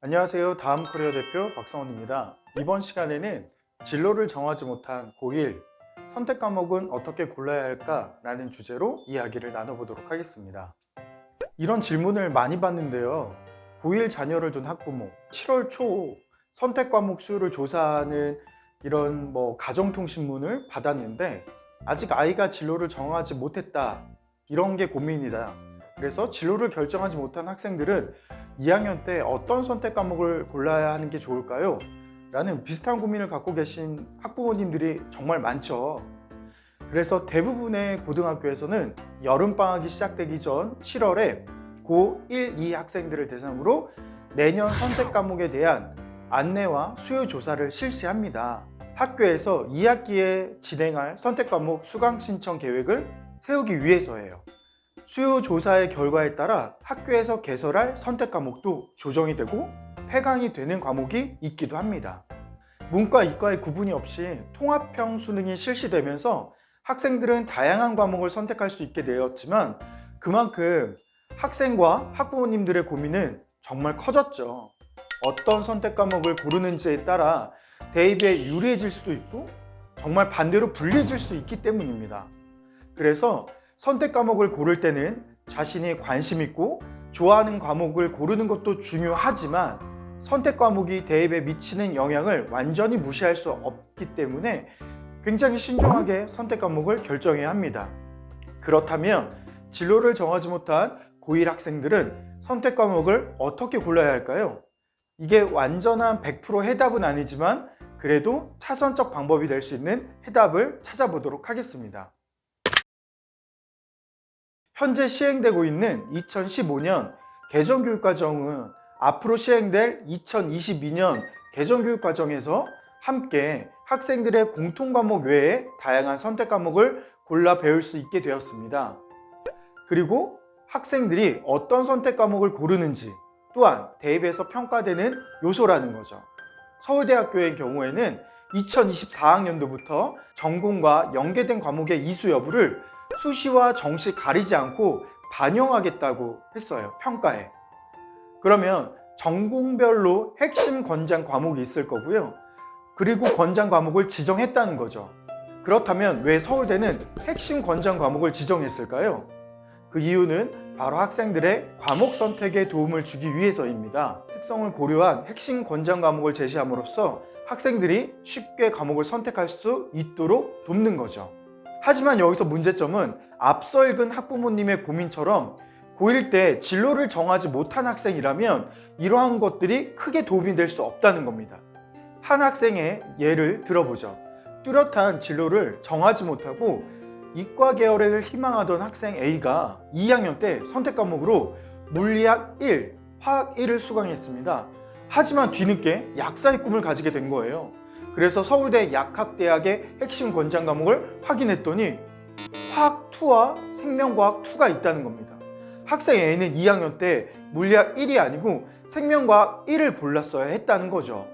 안녕하세요. 다음 커리어 대표 박성원입니다. 이번 시간에는 진로를 정하지 못한 고1 선택 과목은 어떻게 골라야 할까? 라는 주제로 이야기를 나눠보도록 하겠습니다. 이런 질문을 많이 받는데요. 고1 자녀를 둔 학부모, 7월 초 선택 과목 수요를 조사하는 이런 가정통신문을 받았는데 아직 아이가 진로를 정하지 못했다. 이런 게 고민이다. 그래서 진로를 결정하지 못한 학생들은 2학년 때 어떤 선택 과목을 골라야 하는 게 좋을까요? 라는 비슷한 고민을 갖고 계신 학부모님들이 정말 많죠. 그래서 대부분의 고등학교에서는 여름방학이 시작되기 전 7월에 고1, 2 학생들을 대상으로 내년 선택 과목에 대한 안내와 수요 조사를 실시합니다. 학교에서 2학기에 진행할 선택 과목 수강 신청 계획을 세우기 위해서예요. 수요 조사의 결과에 따라 학교에서 개설할 선택 과목도 조정이 되고 폐강이 되는 과목이 있기도 합니다. 문과, 이과의 구분이 없이 통합형 수능이 실시되면서 학생들은 다양한 과목을 선택할 수 있게 되었지만 그만큼 학생과 학부모님들의 고민은 정말 커졌죠. 어떤 선택 과목을 고르는지에 따라 대입에 유리해질 수도 있고 정말 반대로 불리해질 수도 있기 때문입니다. 그래서 선택 과목을 고를 때는 자신이 관심 있고 좋아하는 과목을 고르는 것도 중요하지만 선택 과목이 대입에 미치는 영향을 완전히 무시할 수 없기 때문에 굉장히 신중하게 선택 과목을 결정해야 합니다. 그렇다면 진로를 정하지 못한 고1 학생들은 선택 과목을 어떻게 골라야 할까요? 이게 완전한 100% 해답은 아니지만 그래도 차선적 방법이 될 수 있는 해답을 찾아보도록 하겠습니다. 현재 시행되고 있는 2015년 개정교육과정은 앞으로 시행될 2022년 개정교육과정에서 함께 학생들의 공통과목 외에 다양한 선택 과목을 골라 배울 수 있게 되었습니다. 그리고 학생들이 어떤 선택 과목을 고르는지 또한 대입에서 평가되는 요소라는 거죠. 서울대학교의 경우에는 2024학년도부터 전공과 연계된 과목의 이수 여부를 수시와 정시 가리지 않고 반영하겠다고 했어요, 평가에. 그러면 전공별로 핵심 권장 과목이 있을 거고요. 그리고 권장 과목을 지정했다는 거죠. 그렇다면 왜 서울대는 핵심 권장 과목을 지정했을까요? 그 이유는 바로 학생들의 과목 선택에 도움을 주기 위해서입니다. 특성을 고려한 핵심 권장 과목을 제시함으로써 학생들이 쉽게 과목을 선택할 수 있도록 돕는 거죠. 하지만 여기서 문제점은 앞서 읽은 학부모님의 고민처럼 고1 때 진로를 정하지 못한 학생이라면 이러한 것들이 크게 도움이 될 수 없다는 겁니다. 한 학생의 예를 들어보죠. 뚜렷한 진로를 정하지 못하고 이과 계열을 희망하던 학생 A가 2학년 때 선택 과목으로 물리학 1, 화학 1을 수강했습니다. 하지만 뒤늦게 약사의 꿈을 가지게 된 거예요. 그래서 서울대 약학대학의 핵심 권장 과목을 확인했더니 화학 2와 생명과학 2가 있다는 겁니다. 학생 A는 2학년 때 물리학 1이 아니고 생명과학 1을 골랐어야 했다는 거죠.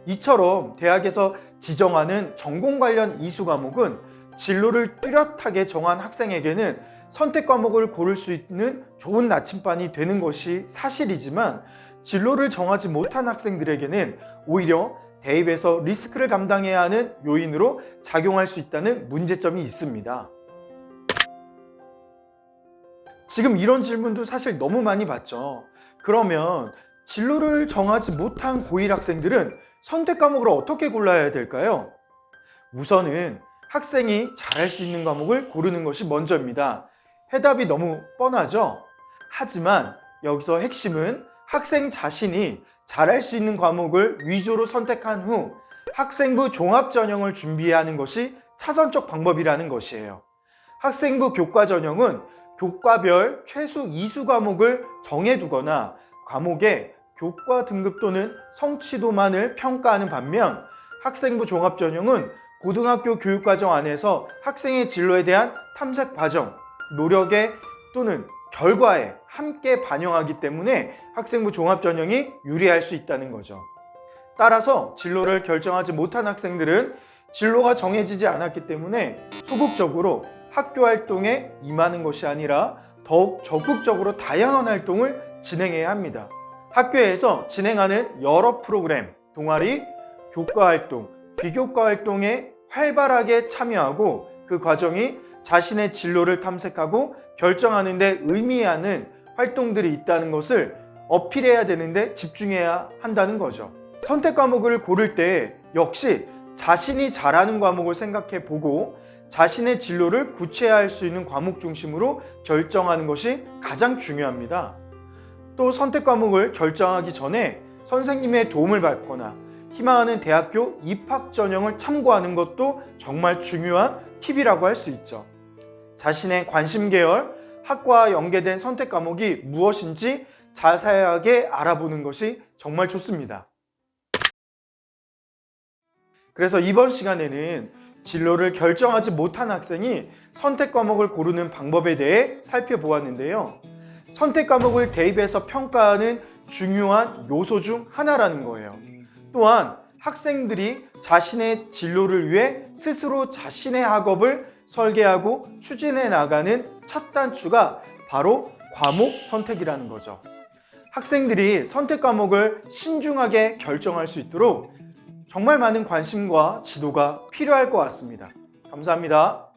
이처럼 대학에서 지정하는 전공 관련 이수 과목은 진로를 뚜렷하게 정한 학생에게는 선택 과목을 고를 수 있는 좋은 나침반이 되는 것이 사실이지만 진로를 정하지 못한 학생들에게는 오히려 대입에서 리스크를 감당해야 하는 요인으로 작용할 수 있다는 문제점이 있습니다. 지금 이런 질문도 사실 너무 많이 받죠. 그러면 진로를 정하지 못한 고1 학생들은 선택 과목을 어떻게 골라야 될까요? 우선은 학생이 잘할 수 있는 과목을 고르는 것이 먼저입니다. 해답이 너무 뻔하죠? 하지만 여기서 핵심은 학생 자신이 잘할 수 있는 과목을 위주로 선택한 후 학생부 종합전형을 준비하는 것이 차선적 방법이라는 것이에요. 학생부 교과전형은 교과별 최소 이수 과목을 정해두거나 과목의 교과 등급 또는 성취도만을 평가하는 반면 학생부 종합전형은 고등학교 교육과정 안에서 학생의 진로에 대한 탐색 과정, 노력에 또는 결과에 함께 반영하기 때문에 학생부 종합전형이 유리할 수 있다는 거죠. 따라서 진로를 결정하지 못한 학생들은 진로가 정해지지 않았기 때문에 소극적으로 학교 활동에 임하는 것이 아니라 더욱 적극적으로 다양한 활동을 진행해야 합니다. 학교에서 진행하는 여러 프로그램, 동아리, 교과활동, 비교과활동에 활발하게 참여하고 그 과정이 자신의 진로를 탐색하고 결정하는 데 의미하는 활동들이 있다는 것을 어필해야 되는데 집중해야 한다는 거죠. 선택 과목을 고를 때 역시 자신이 잘하는 과목을 생각해 보고 자신의 진로를 구체화할 수 있는 과목 중심으로 결정하는 것이 가장 중요합니다. 또 선택 과목을 결정하기 전에 선생님의 도움을 받거나 희망하는 대학교 입학 전형을 참고하는 것도 정말 중요한 팁이라고 할 수 있죠. 자신의 관심 계열, 학과와 연계된 선택 과목이 무엇인지 자세하게 알아보는 것이 정말 좋습니다. 그래서 이번 시간에는 진로를 결정하지 못한 학생이 선택 과목을 고르는 방법에 대해 살펴보았는데요. 선택 과목을 대입해서 평가하는 중요한 요소 중 하나라는 거예요. 또한 학생들이 자신의 진로를 위해 스스로 자신의 학업을 설계하고 추진해 나가는 첫 단추가 바로 과목 선택이라는 거죠. 학생들이 선택 과목을 신중하게 결정할 수 있도록 정말 많은 관심과 지도가 필요할 것 같습니다. 감사합니다.